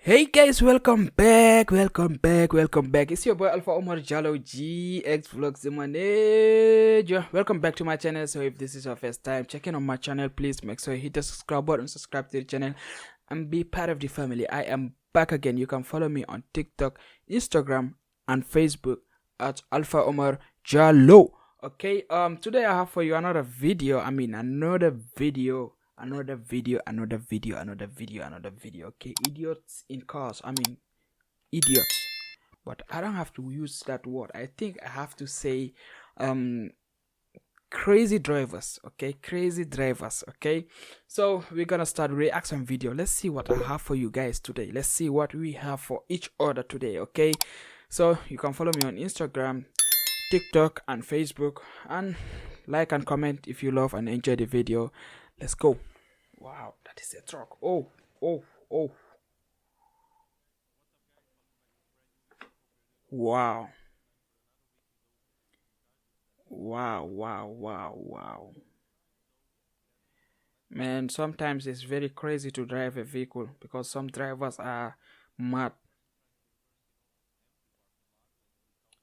Hey guys, welcome back. It's your boy Alpha Omar Jallo GX Vlogs the Manager. Welcome back to my channel. So if this is your first time checking on my channel, please make sure you hit the subscribe button, subscribe to the channel, and be part of the family. I am back again. You can follow me on TikTok, Instagram, and Facebook at Alpha Omar Jallo. Okay, today I have for you another video. Another video. Okay, idiots in cars. Idiots. But I don't have to use that word. I think I have to say, crazy drivers. Okay, crazy drivers. Okay, so we're gonna start reaction video. Let's see what I have for you guys today. Let's see what we have for each other today. Okay, so you can follow me on Instagram, TikTok, and Facebook, and like and comment if you love and enjoy the video. Let's go. Wow, that is a truck. Oh. Wow. Man, sometimes it's very crazy to drive a vehicle because some drivers are mad.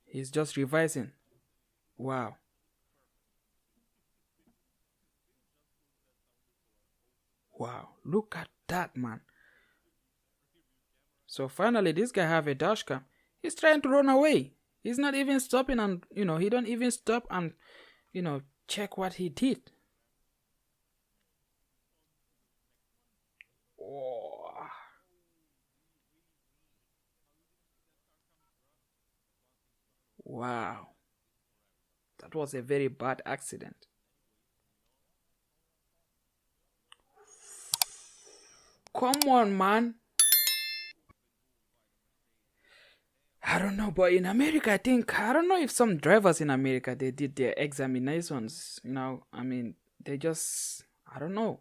He's just revising. Wow. Wow, look at that, man. So finally this guy have a dash cam. He's trying to run away. He's not even stopping, and he don't even stop and check what he did. Oh. Wow, that was a very bad accident. Come on, man. I don't know, but in America, I don't know if some drivers in America, they did their examinations, they just, I don't know.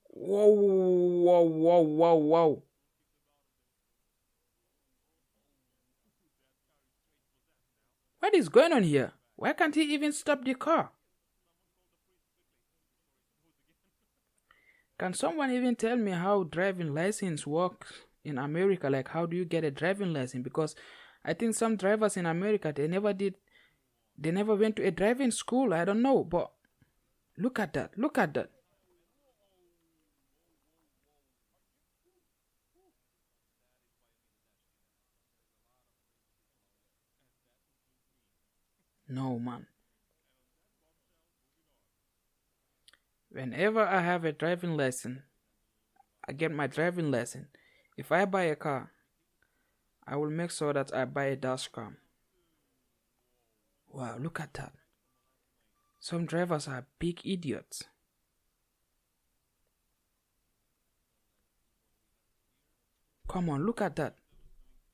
Whoa. What is going on here? Why can't he even stop the car? Can someone even tell me how driving license works in America? Like, how do you get a driving license? Because I think some drivers in America, they never went to a driving school. I don't know, but look at that. No, man. Whenever I have a driving lesson, I get my driving lesson. If I buy a car, I will make sure that I buy a dash cam. Wow, look at that. Some drivers are big idiots. Come on, look at that.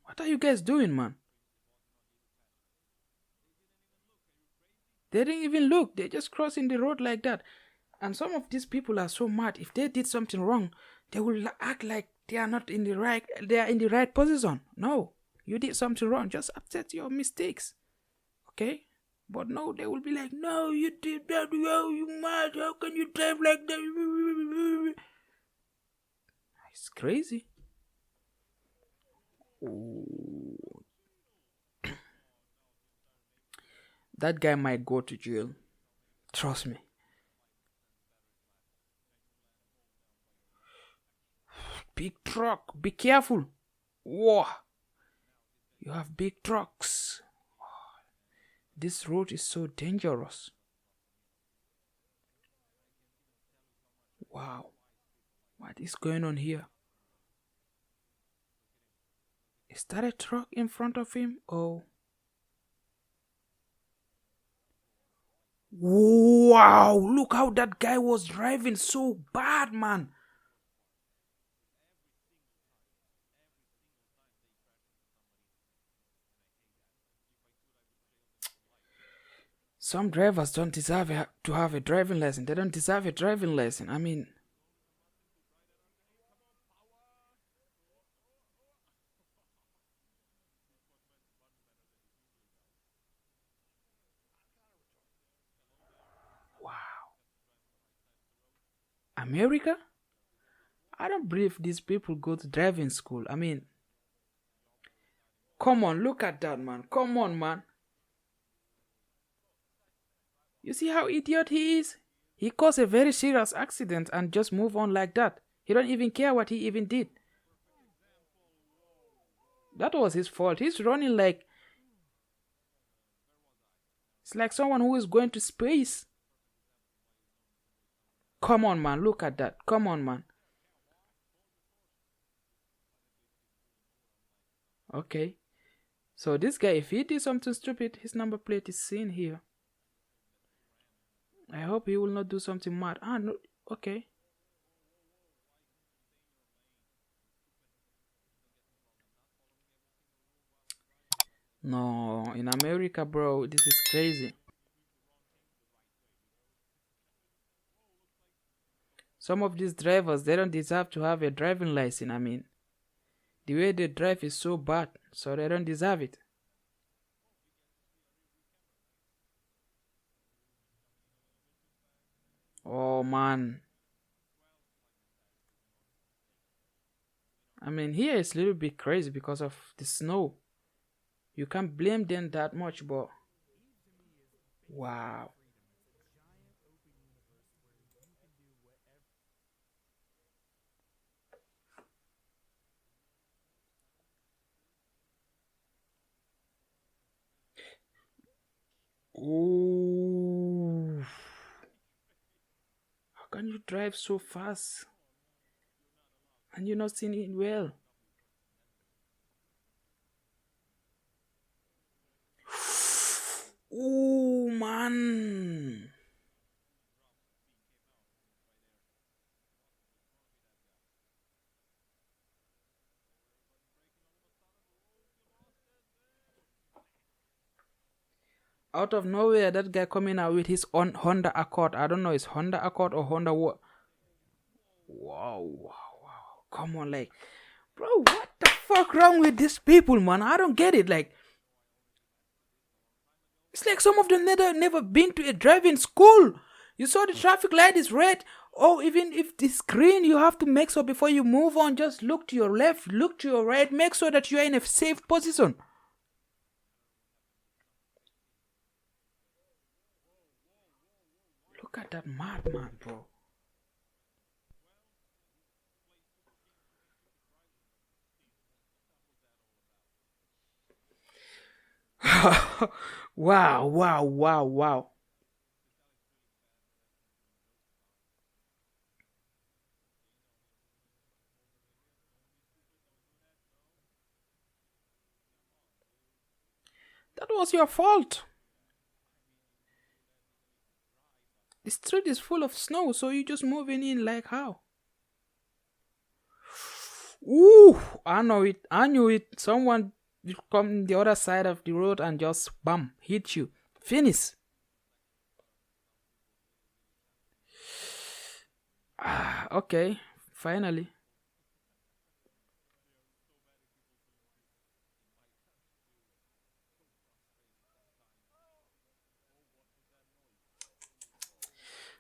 What are you guys doing, man? They didn't even look. They're just crossing the road like that. And some of these people are so mad. If they did something wrong, they will act like they are not in the right. They are in the right position. No, you did something wrong. Just accept your mistakes, okay? But no, they will be like, no, you did that. Oh, you mad? How can you drive like that? It's crazy. Ooh. That guy might go to jail. Trust me. Big truck, be careful. Whoa, you have big trucks. This road is so dangerous. Wow, what is going on here? Is that a truck in front of him? Oh. Wow, look how that guy was driving so bad, man. Some drivers don't deserve to have a driving lesson. They don't deserve a driving lesson. America? I don't believe these people go to driving school. I mean, come on, look at that, man. Come on, man. You see how idiot he is? He caused a very serious accident and just move on like that. He don't even care what he even did. That was his fault. He's running like it's like someone who is going to space. Come on, man. Look at that. Come on, man. Okay. So this guy, if he did something stupid, his number plate is seen here. I hope he will not do something mad. Ah, no. Okay. No, in America, bro, this is crazy. Some of these drivers, they don't deserve to have a driving license. I mean, the way they drive is so bad, so they don't deserve it. Oh, man. I mean, here it's a little bit crazy because of the snow. You can't blame them that much, but wow. Oh, how can you drive so fast and you're not seeing it well? Oh, man. Out of nowhere, that guy coming out with his own Honda Accord. I don't know, it's Honda Accord or Honda what? Wow, wow, wow. Come on, like, bro, what the fuck wrong with these people, man? I don't get it. Like, it's like some of them never been to a driving school. You saw the traffic light is red. Oh, even if it's green, you have to make sure before you move on, just look to your left, look to your right, make sure that you are in a safe position. Look at that madman, bro. Wow, wow, wow, wow. That was your fault. The street is full of snow, so you just moving in like how? Ooh, I know it. I knew it. Someone will come the other side of the road and just bam, hit you. Finish. Ah, okay. Finally.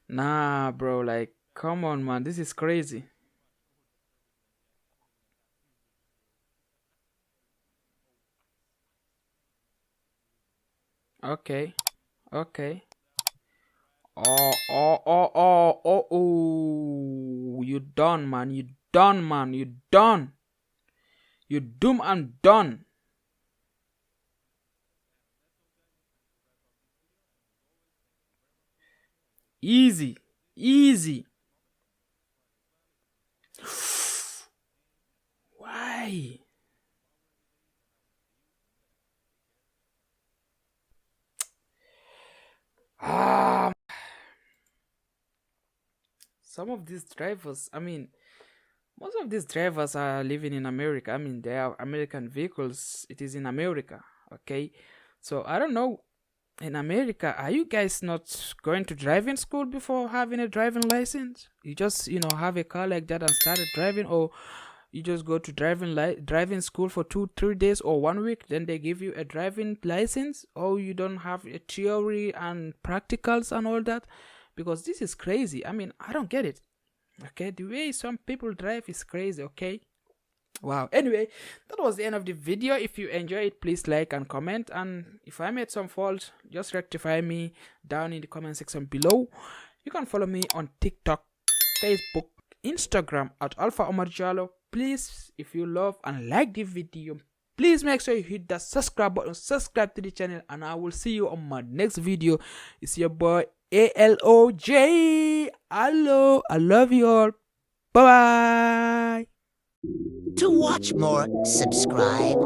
Nah, bro. Like, come on, man. This is crazy. Okay. Okay. Oh, oh, oh, oh, oh, oh. You done, man. You done, man. You done. You doom and done. Easy. Easy. Why? Ah, some of these drivers, I mean, most of these drivers are living in America. I mean, they are American vehicles. It is in America. Okay. So I don't know. In America, are you guys not going to driving school before having a driving license? You just, have a car like that and started driving, or you just go to driving school for 2 3 days or 1 week, then they give you a driving license, or you don't have a theory and practicals and all that, because this is crazy. I mean, I don't get it. Okay, the way some people drive is crazy. Okay. Wow. Anyway, that was the end of the video. If you enjoy it, please like and comment. And if I made some fault, just rectify me down in the comment section below. You can follow me on TikTok, Facebook, Instagram at Alpha Omar Jalo. Please, if you love and like the video, please make sure you hit that subscribe button, subscribe to the channel, and I will see you on my next video. It's your boy ALOJ. Hello, I love you all. Bye bye. To watch more, subscribe.